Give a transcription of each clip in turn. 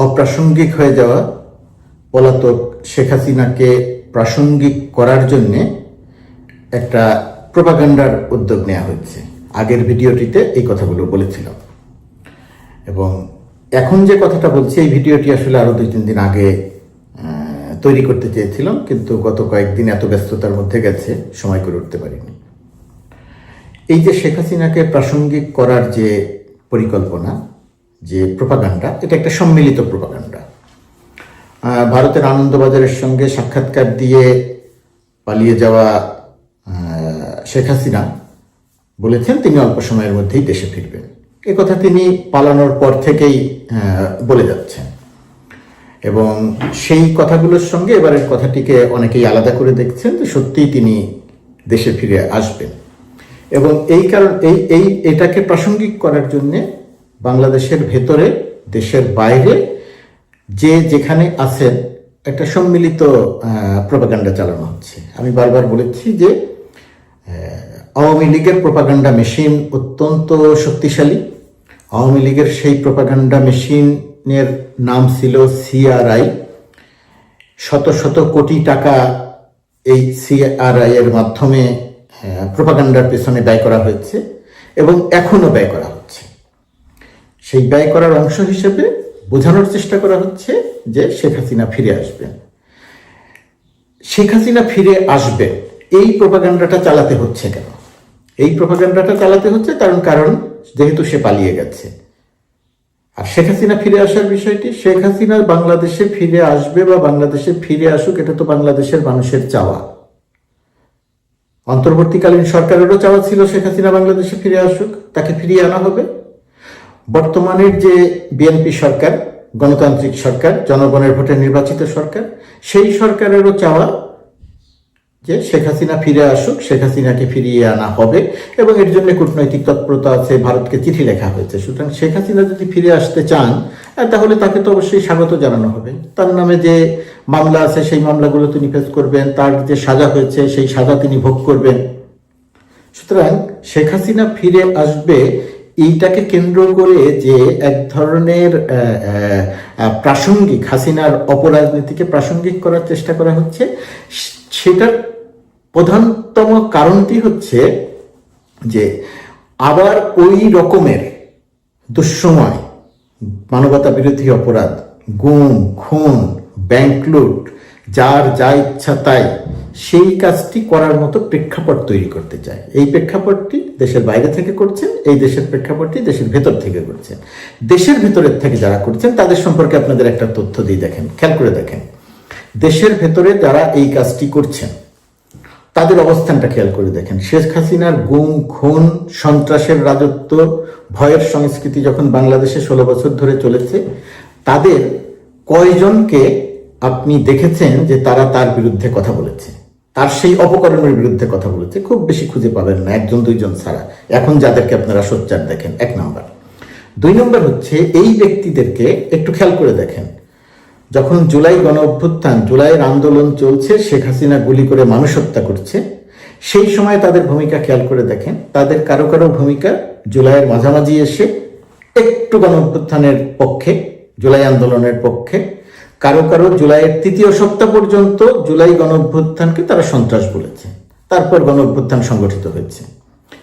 অপ্রাসঙ্গিক হয়ে যাওয়া পলাতক শেখ হাসিনাকে প্রাসঙ্গিক করার জন্যে একটা প্রোপাগান্ডার উদ্যোগ নেওয়া হয়েছে। আগের ভিডিওটিতে এই কথাগুলো বলেছিলাম, এবং এখন যে কথাটা বলছি এই ভিডিওটি আসলে আরও 2-3 দিন আগে তৈরি করতে চেয়েছিলাম, কিন্তু গত কয়েকদিন এত ব্যস্ততার মধ্যে গেছে সময় করে উঠতে পারিনি। এই যে শেখ হাসিনাকে প্রাসঙ্গিক করার যে পরিকল্পনা, যে প্রোপাগান্ডা, এটা একটা সম্মিলিত প্রোপাগান্ডা। ভারতের আনন্দবাজারের সঙ্গে সাক্ষাৎকার দিয়ে পালিয়ে যাওয়া শেখ হাসিনা বলেছেন তিনি অল্প সময়ের মধ্যেই দেশে ফিরবেন। এ কথা তিনি পালানোর পর থেকেই বলে যাচ্ছেন, এবং সেই কথাগুলোর সঙ্গে এবারের কথাটিকে অনেকেই আলাদা করে দেখছেন যে সত্যিই তিনি দেশে ফিরে আসবেন। এবং এই কারণ এটাকে প্রাসঙ্গিক করার জন্যে বাংলাদেশের ভেতরে, দেশের বাইরে যে যেখানে আছেন একটা সম্মিলিত প্রোপাগান্ডা চালানো হচ্ছে। আমি বারবার বলেছি যে আওয়ামী লীগের প্রোপাগান্ডা মেশিন অত্যন্ত শক্তিশালী। আওয়ামী লীগের সেই প্রোপাগান্ডা মেশিনের নাম ছিল সিআরআই। শত শত কোটি টাকা এই সিআরআই এর মাধ্যমে প্রোপাগান্ডার পেছনে ব্যয় করা হয়েছে এবং এখনো ব্যয় করা হচ্ছে। সেই ব্যয় করার অংশ হিসেবে বোঝানোর চেষ্টা করা হচ্ছে যে শেখ হাসিনা ফিরে আসবেন। শেখ হাসিনা ফিরে আসবে এই প্রোপাগান্ডাটা চালাতে হচ্ছে কেন? এই প্রোপাগান্ডাটা চালাতে হচ্ছে কারণ যেহেতু সে পালিয়ে গেছে। আর শেখ হাসিনা ফিরে আসার বিষয়টি, শেখ হাসিনা বাংলাদেশে ফিরে আসবে বা বাংলাদেশে ফিরে আসুক, এটা তো বাংলাদেশের মানুষের চাওয়া। অন্তর্বর্তীকালীন সরকারেরও চাওয়া ছিল শেখ হাসিনা বাংলাদেশে ফিরে আসুক, তাকে ফিরিয়ে আনা হবে। বর্তমানের যে বিএনপি সরকার, গণতান্ত্রিক সরকার, জনগণের ভোটে নির্বাচিত সরকার, সেই সরকারেরও চাওয়া যে শেখ হাসিনা ফিরে আসুক, শেখ হাসিনাকে ফিরিয়ে আনা হবে, এবং এর জন্য কূটনৈতিক তৎপরতা আছে, ভারতকে চিঠি লেখা হয়েছে। সুতরাং শেখ হাসিনা যদি ফিরে আসতে চান তাহলে তাকে তো অবশ্যই স্বাগত জানানো হবে। তার নামে যে মামলা আছে সেই মামলাগুলো তিনি ফেস করবেন, তার যে সাজা হয়েছে সেই সাজা তিনি ভোগ করবেন। সুতরাং শেখ হাসিনা ফিরে আসবে এইটাকে কেন্দ্র করে যে এক ধরনের প্রাসঙ্গিক, হাসিনার অপরাজনীতিকে প্রাসঙ্গিক করার চেষ্টা করা হচ্ছে, সেটার প্রধানতম কারণটি হচ্ছে যে আবার ওই রকমের দুঃসময়, মানবতা বিরোধী অপরাধ, গুম, খুন, ব্যাংক লুট, যার যা ইচ্ছা তাই, সেই কাজটি করার মতো প্রেক্ষাপট তৈরি করতে চায়। এই প্রেক্ষাপটটি দেশের বাইরে থেকে করছেন, এই দেশের প্রেক্ষাপটটি দেশের ভেতর থেকে করছেন। দেশের ভেতরের থেকে যারা করছেন তাদের সম্পর্কে আপনাদের একটা তথ্য দিয়ে দেখেন, খেয়াল করে দেখেন। দেশের ভেতরে যারা এই কাজটি করছেন তাদের অবস্থানটা খেয়াল করে দেখেন। শেখ হাসিনার গুম, খুন, সন্ত্রাসের রাজত্ব, ভয়ের সংস্কৃতি যখন বাংলাদেশে 16 বছর ধরে চলেছে, তাদের কয়জনকে আপনি দেখেছেন যে তারা তার বিরুদ্ধে কথা বলেছে, তার সেই অপকর্মের বিরুদ্ধে কথা বলেছে? খুব বেশি খুঁজে পাবেন না, 1-2 জন ছাড়া, এখন যাদেরকে আপনারা সোচ্চার দেখেন। 1 নম্বর। 2 নম্বর হচ্ছে এই ব্যক্তিদেরকে একটু খেয়াল করে দেখেন। যখন জুলাই গণ অভ্যুত্থান, জুলাইয়ের আন্দোলন চলছে, শেখ হাসিনা গুলি করে মানুষ হত্যা করছে, সেই সময় তাদের ভূমিকা খেয়াল করে দেখেন। তাদের কারো কারো ভূমিকা জুলাইয়ের মাঝামাঝি এসে একটু গণ অভ্যুত্থানের পক্ষে, জুলাই আন্দোলনের পক্ষে, কারো কারো জুলাইয়ের 3য় সপ্তাহ পর্যন্ত জুলাই গণ অভ্যুত্থানকে তারা সন্ত্রাস বলেছে। তারপর গণ অভ্যুত্থান সংগঠিত হয়েছে,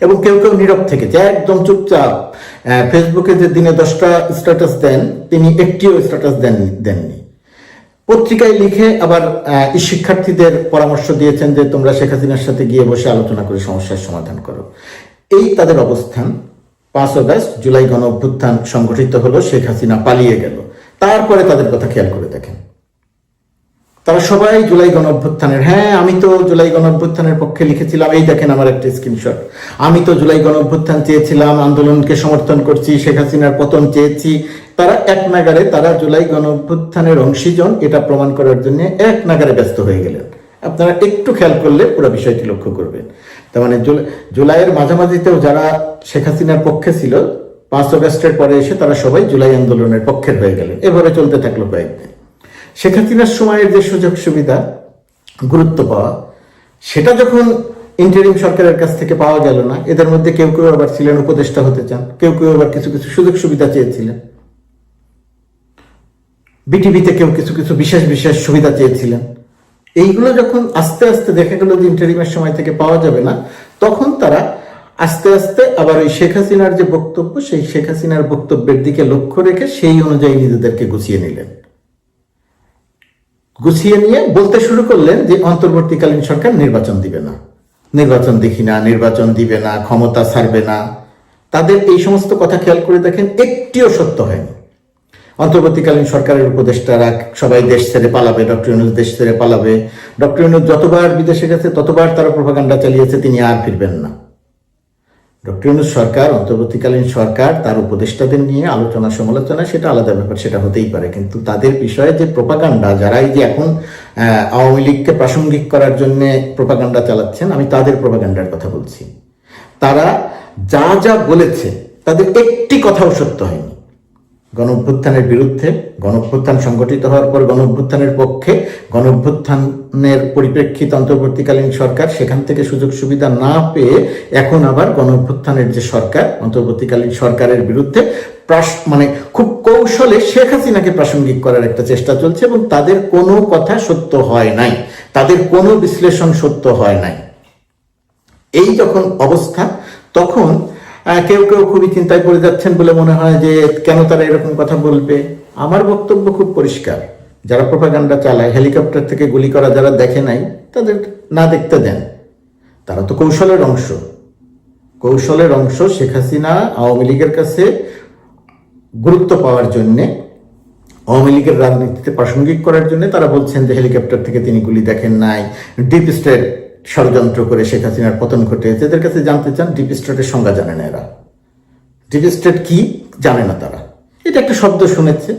এবং কেউ কেউ নীরব থেকেছে, একদম চুপচাপ। ফেসবুকে যে দিনে 10টা স্ট্যাটাস দেন, তিনি একটিও স্ট্যাটাস দেননি। পত্রিকায় লিখে আবার শিক্ষার্থীদের পরামর্শ দিয়েছেন যে তোমরা শেখ হাসিনার সাথে গিয়ে বসে আলোচনা করে সমস্যার সমাধান করো। এই তাদের অবস্থান। 5 আগস্ট জুলাই গণ অভ্যুত্থান সংগঠিত হলো, শেখ হাসিনা পালিয়ে গেল। তারপরে তাদের কথা খেয়াল করে দেখেন, তারা সবাই জুলাই গণ অভ্যুত্থানের, হ্যাঁ আমি তো জুলাই গণ অভ্যুত্থানের পক্ষে লিখেছিলাম, এই দেখেন আমার একটা স্ক্রিনশট, আমি তো জুলাই গণ অভ্যুত্থান চেয়েছিলাম, আন্দোলনকে সমর্থন করছি, শেখ হাসিনার পতন চেয়েছি। তারা এক নাগারে, তারা জুলাই গণ অভ্যুত্থানের অংশীজন এটা প্রমাণ করার জন্য এক নাগারে ব্যস্ত হয়ে গেলেন। আপনারা একটু খেয়াল করলে পুরো বিষয়টি লক্ষ্য করবেন। তার মানে জুলাইয়ের মাঝামাঝিতেও যারা শেখ হাসিনার পক্ষে ছিল, 5 আগস্টের পরে এসে তারা সবাই জুলাই আন্দোলনের পক্ষের হয়ে গেলেন। এভাবে চলতে থাকলো কয়েকদিন। শেখ হাসিনার সময়ের যে সুযোগ সুবিধা, গুরুত্ব পাওয়া, সেটা যখন ইন্টারিম সরকারের কাছ থেকে পাওয়া গেল না, এদের মধ্যে কেউ কেউ আবার ছিলেন উপদেষ্টা হতে চান, কেউ কেউ আবার কিছু কিছু সুযোগ সুবিধা চেয়েছিলেন। বিটিভিতে কেউ কিছু কিছু বিশেষ বিশেষ সুবিধা চেয়েছিলেন। এইগুলো যখন আস্তে আস্তে দেখা গেল যে ইন্টারিমের সময় থেকে পাওয়া যাবে না, তখন তারা আস্তে আস্তে আবার ওই শেখ হাসিনার যে বক্তব্য, সেই শেখ হাসিনার বক্তব্যের দিকে লক্ষ্য রেখে সেই অনুযায়ী নিজেদেরকে গুছিয়ে নিলেন। গুছিয়ে নিয়ে বলতে শুরু করলেন যে অন্তর্বর্তীকালীন সরকার নির্বাচন দিবে না, নির্বাচন দেখি না, নির্বাচন দিবে না, ক্ষমতা ছাড়বে না। তাদের এই সমস্ত কথা খেয়াল করে দেখেন একটিও সত্য হয়নি। অন্তর্বর্তীকালীন সরকারের উপদেষ্টারা সবাই দেশ ছেড়ে পালাবে, ডক্টর ইউনূস দেশ ছেড়ে পালাবে। ডক্টর ইউনূস যতবার বিদেশে গেছে ততবার তারা প্রোপাগান্ডা চালিয়েছে তিনি আর ফিরবেন না। ডক্টর ইউনূস সরকার, অন্তর্বর্তীকালীন সরকার তার উপদেষ্টাদের নিয়ে আলোচনা সমালোচনা সেটা আলাদা ব্যাপার, সেটা হতেই পারে, কিন্তু তাদের বিষয়ে যে প্রোপাগান্ডা, যারা এই যে এখন আওয়ামী লীগকে প্রাসঙ্গিক করার জন্য প্রোপাগান্ডা চালাচ্ছেন, আমি তাদের প্রোপাগান্ডার কথা বলছি। তারা যা যা বলেছে তাদের একটি কথাও সত্য হয়নি। গণঅভ্যুত্থানের বিরুদ্ধে, গণঅভ্যুত্থান সংগঠিত হওয়ার পর গণঅভ্যুত্থানের পক্ষে, গণঅভ্যুত্থানের পরিপ্রেক্ষিতে অন্তর্বর্তীকালীন সরকার সেখান থেকে সুযোগ সুবিধা না পেয়ে এখন আবার গণঅভ্যুত্থানের যে সরকার, অন্তর্বর্তীকালীন সরকারের বিরুদ্ধে মানে খুব কৌশলে শেখ হাসিনাকে প্রাসঙ্গিক করার একটা চেষ্টা চলছে, এবং তাদের কোনো কথা সত্য হয় নাই, তাদের কোনো বিশ্লেষণ সত্য হয় নাই। এই যখন অবস্থা, তখন কেউ কেউ খুবই চিন্তায় পড়ে যাচ্ছেন বলে মনে হয় যে কেন তারা এরকম কথা বলবে। আমার বক্তব্য খুব পরিষ্কার, যারা প্রোপাগান্ডা চালায়, হেলিকপ্টার থেকে গুলি করা যারা দেখে নাই তাদের না দেখতে দেন। তারা তো কৌশলের অংশ, কৌশলের অংশ। শেখ হাসিনা আওয়ামী লীগের কাছে গুরুত্ব পাওয়ার জন্যে, আওয়ামী লীগের রাজনীতিতে প্রাসঙ্গিক করার জন্য তারা বলছেন যে হেলিকপ্টার থেকে তিনি গুলি দেখেন নাই, ডিপ স্টেট ষড়যন্ত্র করে শেখ হাসিনার পতন ঘটেছে। এদের কাছে জানতে চান, ডিপ স্টেটের সংজ্ঞা জানে না এরা, ডিপ স্টেট কি জানে না তারা। এটা একটা শব্দ শুনেছে।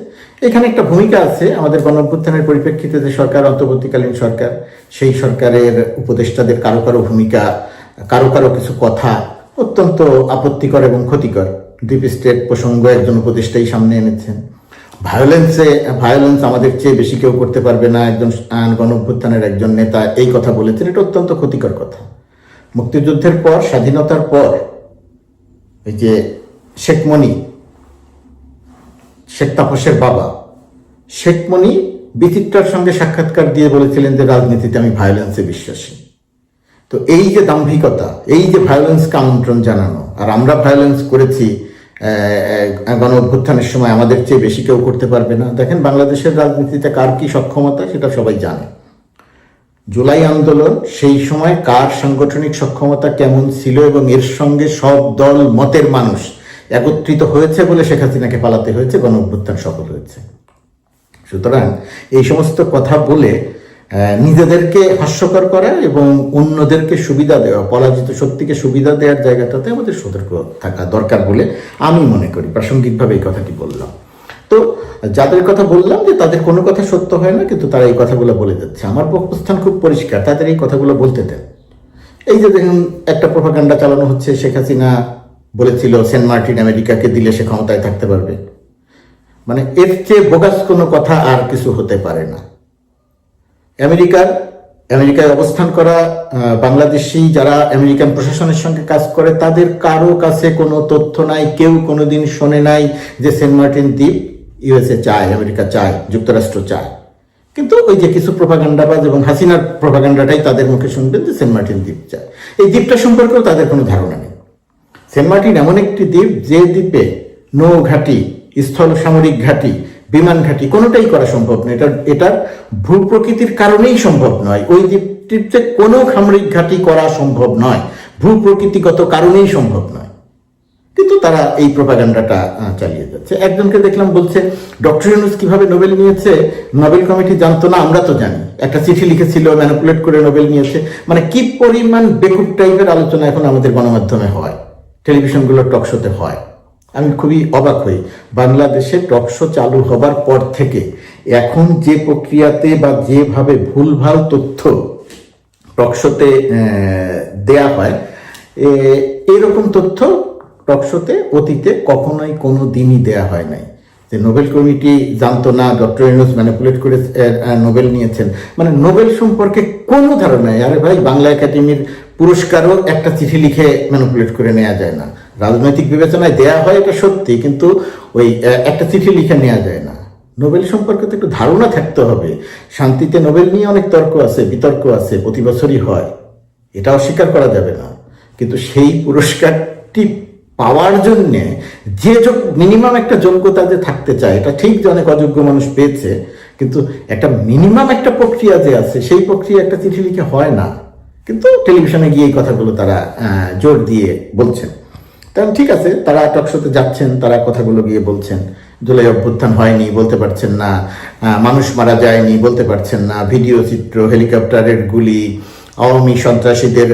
এখানে একটা ভূমিকা আছে আমাদের গণঅভ্যুত্থানের পরিপ্রেক্ষিতে যে সরকার, অন্তর্বর্তীকালীন সরকার, সেই সরকারের উপদেষ্টাদের কারো কারো ভূমিকা, কারো কারো কিছু কথা অত্যন্ত আপত্তিকর এবং ক্ষতিকর। ডিপ স্টেট প্রসঙ্গ একজন উপদেষ্টাই সামনে এনেছেন। ভায়োলেন্স আমাদের চেয়ে বেশি কেউ করতে পারবে না, একজন গণঅভ্যুত্থানের একজন নেতা এই কথা বলেছেন। এটা অত্যন্ত ক্ষতিকর কথা। মুক্তিযুদ্ধের পর, স্বাধীনতার পর, এই যে শেখ মনি, শেখ তাপসের বাবা শেখ মনি বিচিত্রার সঙ্গে সাক্ষাৎকার দিয়ে বলেছিলেন যে রাজনীতিতে আমি ভায়োলেন্সে বিশ্বাসী। তো এই যে দাম্ভিকতা, এই যে ভায়োলেন্সকে আমন্ত্রণ জানানো, আর আমরা ভায়োলেন্স করেছি গণ অভ্যুত্থানের সময়, আমাদের চেয়ে বেশি কেউ করতে পারবে না। দেখেন বাংলাদেশের রাজনীতিতে কার কি সক্ষমতা সেটা সবাই জানে। জুলাই আন্দোলন সেই সময় কার সাংগঠনিক সক্ষমতা কেমন ছিল, এবং এর সঙ্গে সব দল মতের মানুষ একত্রিত হয়েছে বলে শেখ হাসিনাকে পালাতে হয়েছে, গণ অভ্যুত্থান সফল হয়েছে। সুতরাং এই সমস্ত কথা বলে নিজেদেরকে হাস্যকর করা এবং অন্যদেরকে সুবিধা দেওয়া, পরাজিত শক্তিকে সুবিধা দেওয়ার জায়গাটাতে আমাদের সতর্ক থাকা দরকার বলে আমি মনে করি। প্রাসঙ্গিকভাবে এই কথাটি বললাম। তো যাদের কথা বললাম যে তাদের কোনো কথা সত্য হয় না, কিন্তু তারা এই কথাগুলো বলে যাচ্ছে, আমার অবস্থান খুব পরিষ্কার, তাদের এই কথাগুলো বলতে দেন। এই যে দেখুন একটা প্রোপাগান্ডা চালানো হচ্ছে, শেখ হাসিনা বলেছিল সেন্ট মার্টিন আমেরিকাকে দিলে সে ক্ষমতায় থাকতে পারবে। মানে এর চেয়ে বোগাস কোনো কথা আর কিছু হতে পারে না। আমেরিকায় অবস্থান করা বাংলাদেশি যারা আমেরিকান প্রশাসনের সঙ্গে কাজ করে, তাদের কারো কাছে কোনো তথ্য নাই, কেউ কোনোদিন শোনে নাই যে সেন্ট মার্টিন দ্বীপ ইউএসএ চায়, আমেরিকা চায়, যুক্তরাষ্ট্র চায়। কিন্তু ওই যে কিছু প্রোপাগান্ডাবাজ এবং হাসিনার প্রোপাগান্ডাটাই তাদের মুখে শুনবেন যে সেন্ট মার্টিন দ্বীপ চায়। এই দ্বীপটা সম্পর্কেও তাদের কোনো ধারণা নেই। সেন্ট মার্টিন এমন একটি দ্বীপ যে দ্বীপে নৌ ঘাঁটি, স্থল সামরিক ঘাঁটি, বিমান ঘাঁটি কোনোটাই করা সম্ভব নয়। এটার ভূপ্রকৃতির কারণেই সম্ভব নয়। ওই দ্বীপটিতে কোনো সামরিক ঘাঁটি করা সম্ভব নয়, ভূপ্রকৃতিগত কারণেই সম্ভব নয়। কিন্তু তারা এই প্রোপাগান্ডাটা চালিয়ে যাচ্ছে। একজনকে দেখলাম বলছে ডক্টর ইউনূস কিভাবে নোবেল নিয়েছে নোবেল কমিটি জানতো না, আমরা তো জানি, একটা চিঠি লিখেছিল, ম্যানিপুলেট করে নোবেল নিয়েছে। মানে কি পরিমাণ বেকুব টাইপের আলোচনা এখন আমাদের গণমাধ্যমে হয়, টেলিভিশনগুলোর টকশোতে হয়। আমি খুবই অবাক হই। বাংলাদেশে টকশো চালু হবার পর থেকে এখন যে প্রক্রিয়াতে বা যেভাবে ভুলভাল তথ্য টকশোতে দেয়া হয়, এরকম তথ্য টকশোতে অতীতে কখনোই কোনো দিনই দেয়া হয় নাই। যে নোবেল কমিটি জানতো না, ডক্টর ইউনূস ম্যানিপুলেট করে নোবেল নিয়েছেন, মানে নোবেল সম্পর্কে কোনো ধারণা নেই। আরে ভাই, বাংলা একাডেমির পুরস্কারও একটা চিঠি লিখে ম্যানিপুলেট করে নেওয়া যায় না। রাজনৈতিক বিবেচনায় দেয়া হয় এটা সত্যি, কিন্তু ওই একটা চিঠি লিখে নেওয়া যায় না। নোবেল সম্পর্কে তো একটু ধারণা থাকতে হবে। শান্তিতে নোবেল নিয়ে অনেক তর্ক আছে, বিতর্ক আছে, প্রতি বছরই হয়, এটা অস্বীকার করা যাবে না। কিন্তু সেই পুরস্কারটি পাওয়ার জন্যে যে মিনিমাম একটা যোগ্যতা যে থাকতে চায়, এটা ঠিক যে অনেক অযোগ্য মানুষ পেয়েছে, কিন্তু একটা মিনিমাম একটা প্রক্রিয়া যে আছে, সেই প্রক্রিয়া একটা চিঠি লিখে হয় না। কিন্তু টেলিভিশনে গিয়ে এই কথাগুলো তারা জোর দিয়ে বলছেন। কারণ ঠিক আছে, তারা টকশোতে যাচ্ছেন, তারা কথাগুলো গিয়ে বলছেন, জুলাই অভ্যুত্থান হয়নি বলতে পারছেন না, মানুষ মারা যায়নি বলতে পারছেন না, ভিডিও চিত্র, হেলিকপ্টারের গুলি, আওয়ামী সন্ত্রাসীদের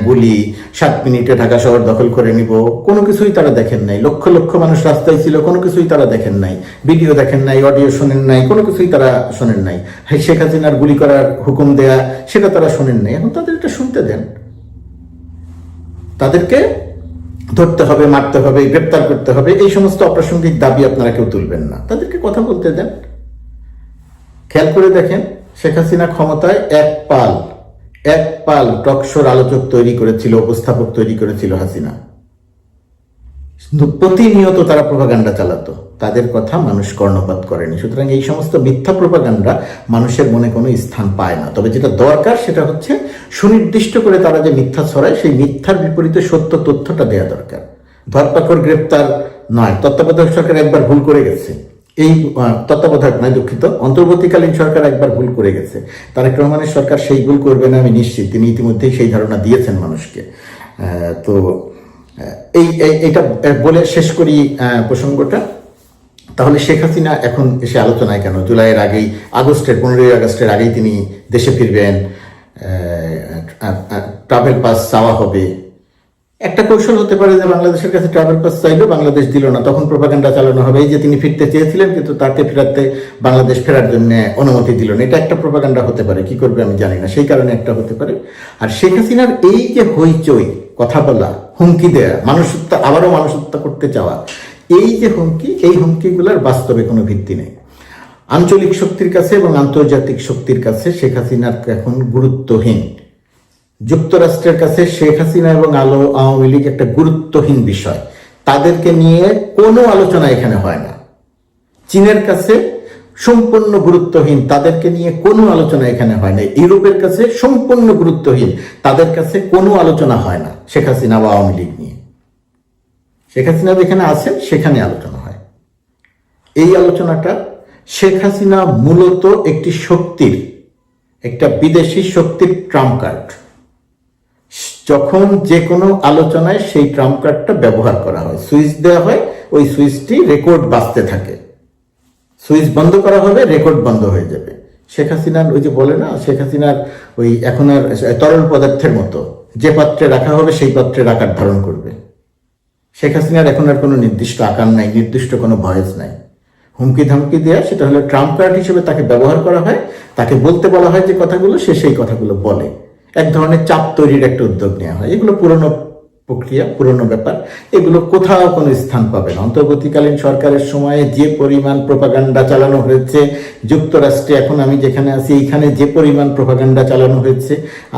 গুলি, 7 মিনিটে ঢাকা শহর দখল করে নিব, কোনো কিছুই তারা দেখেন নাই। লক্ষ লক্ষ মানুষ রাস্তায় ছিল, কোনো কিছুই তারা দেখেন নাই। ভিডিও দেখেন নাই, অডিও শোনেন নাই, কোনো কিছুই তারা শোনেন নাই। শেখ হাসিনার গুলি করার হুকুম দেয়া, সেটা তারা শোনেন নাই। এখন তাদের এটা শুনতে দেন। তাদেরকে ধরতে হবে, মারতে হবে, গ্রেপ্তার করতে হবে, এই সমস্ত অপ্রাসঙ্গিক দাবি আপনারা কেউ তুলবেন না। তাদেরকে কথা বলতে দেন। খেয়াল করে দেখেন, শেখ হাসিনা ক্ষমতায় এক পাল টকশোর আলোচক তৈরি করেছিল, উপস্থাপক তৈরি করেছিল হাসিনা। প্রতিনিয়ত তারা প্রোপাগান্ডা চালাতো, তাদের কথা মানুষ কর্ণপাত করেনি। সুতরাং এই সমস্ত মিথ্যা প্রোপাগান্ডা মানুষের মনে কোনো স্থান পায় না। তবে যেটা দরকার সেটা হচ্ছে সুনির্দিষ্ট করে তারা যে মিথ্যা ছড়ায়, সেই মিথ্যার বিপরীতে সত্য তথ্যটা দেওয়া দরকার। ধরপাকড় গ্রেপ্তার নয়, তত্ত্বাবধায়ক সরকার একবার ভুল করে গেছে। এই তত্ত্বাবধায়ক নয়, দুঃখিত, অন্তর্বর্তীকালীন সরকার একবার ভুল করে গেছে। তারেক রহমানের সরকার সেই ভুল করবে না আমি নিশ্চিত। তিনি ইতিমধ্যেই সেই ধারণা দিয়েছেন মানুষকে। তো এইটা বলে শেষ করি প্রসঙ্গটা। তাহলে শেখ হাসিনা এখন এসে আলোচনায় কেন? জুলাইয়ের আগেই, 15ই আগস্টের আগেই তিনি দেশে ফিরবেন, ট্রাভেল পাস চাওয়া হবে। একটা কৌশল হতে পারে যে বাংলাদেশের কাছে ট্রাভেল পাস চাইলো, বাংলাদেশ দিল না, তখন প্রোপাগান্ডা চালানো হবে এই যে তিনি ফিরতে চেয়েছিলেন কিন্তু তাকে ফেরাতে বাংলাদেশ ফেরার জন্য অনুমতি দিল না। এটা একটা প্রোপাগান্ডা হতে পারে, কি করবে আমি জানি না, সেই কারণে একটা হতে পারে। আর শেখ হাসিনার এই যে হইচই, কথা বলা, হুমকি দেয়া, আবারও মানুষ হত্যা করতে চাওয়া, এই যে হুমকি, এই হুমকিগুলোর বাস্তবে কোনো ভিত্তি নেই। আঞ্চলিক শক্তির কাছে এবং আন্তর্জাতিক শক্তির কাছে শেখ হাসিনার এখন গুরুত্বহীন। যুক্তরাষ্ট্রের কাছে শেখ হাসিনা এবং আওয়ামী লীগ একটা গুরুত্বহীন বিষয়। তাদেরকে নিয়ে কোনো আলোচনা এখানে হয় না। চীনের কাছে সম্পূর্ণ গুরুত্বহীন, তাদেরকে নিয়ে কোনো আলোচনা এখানে হয় না। ইউরোপের কাছে সম্পূর্ণ গুরুত্বহীন, তাদের কাছে কোনো আলোচনা হয় না শেখ হাসিনা বা আওয়ামী লীগ নিয়ে। শেখ হাসিনা যেখানে আছেন সেখানে আলোচনা হয়। এই আলোচনাটা শেখ হাসিনা মূলত একটি শক্তির, একটা বিদেশি শক্তির ট্রাম্প কার্ড। যখন যে কোনো আলোচনায় সেই ট্রাম্প কার্ডটা ব্যবহার করা হয়, সুইচ দেওয়া হয়, ওই সুইচটি রেকর্ড বাজতে থাকে। সুইচ বন্ধ করা হবে, রেকর্ড বন্ধ হয়ে যাবে। শেখ হাসিনার ওই যে বলে না, শেখ হাসিনার ওই এখন আর তরল পদার্থের মতো, যে পাত্রে রাখা হবে সেই পাত্রে আকার ধারণ করবে। শেখ হাসিনার এখন আর কোনো নির্দিষ্ট আকার নাই, নির্দিষ্ট কোনো ভয়েস নাই। হুমকি ধামকি দেয়া, সেটা হলো ট্রাম্প কার্ড হিসেবে তাকে ব্যবহার করা হয়। তাকে বলতে বলা হয় যে কথাগুলো, সে সেই কথাগুলো বলে। এক ধরনের চাপ তৈরির একটা উদ্যোগ নেওয়া হয়। এগুলো পুরনো প্রক্রিয়া, পুরনো ব্যাপার, এগুলো কোথাও কোনো স্থান পাবে না। অন্তর্বর্তীকালীন সরকারের সময়ে যে পরিমাণ প্রোপাগান্ডা চালানো হয়েছে, যুক্তরাষ্ট্রে এখন আমি যেখানে আছি এইখানে যে পরিমাণ প্রোপাগান্ডা চালানো হয়েছে,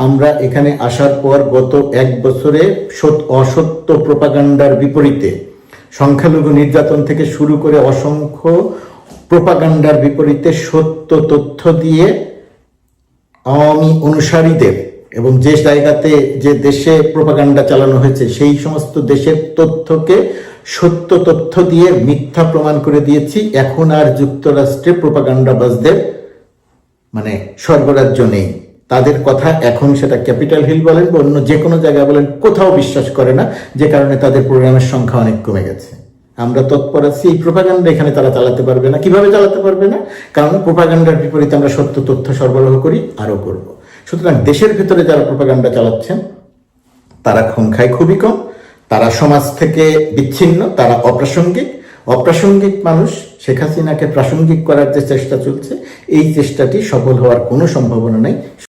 আমরা এখানে আসার পর গত 1 বছরে অসত্য প্রোপাগান্ডার বিপরীতে, সংখ্যালঘু নির্যাতন থেকে শুরু করে অসংখ্য প্রোপাগান্ডার বিপরীতে সত্য তথ্য দিয়ে আওয়ামী অনুসারীদের এবং যে জায়গাতে, যে দেশে প্রোপাগান্ডা চালানো হয়েছে সেই সমস্ত দেশের তথ্যকে সত্য তথ্য দিয়ে মিথ্যা প্রমাণ করে দিয়েছি। এখন আর যুক্তরাষ্ট্রে প্রোপাগান্ডাবাজদের মানে স্বর্গরাজ্য নেই। তাদের কথা এখন সেটা ক্যাপিটাল হিল বলেন বা অন্য যে কোনো জায়গায় বলেন, কোথাও বিশ্বাস করে না, যে কারণে তাদের প্রোগ্রামের সংখ্যা অনেক কমে গেছে। আমরা তৎপর আছি, এই প্রোপাগান্ডা এখানে তারা চালাতে পারবে না। কিভাবে চালাতে পারবে না? কারণ প্রোপাগান্ডার বিপরীতে আমরা সত্য তথ্য সরবরাহ করি, আরও করব। সুতরাং দেশের ভেতরে যারা প্রোপাগান্ডা চালাচ্ছেন তারা সংখ্যায় খুবই কম, তারা সমাজ থেকে বিচ্ছিন্ন, তারা অপ্রাসঙ্গিক মানুষ। শেখ হাসিনাকে প্রাসঙ্গিক করার যে চেষ্টা চলছে, এই চেষ্টাটি সফল হওয়ার কোনো সম্ভাবনা নেই।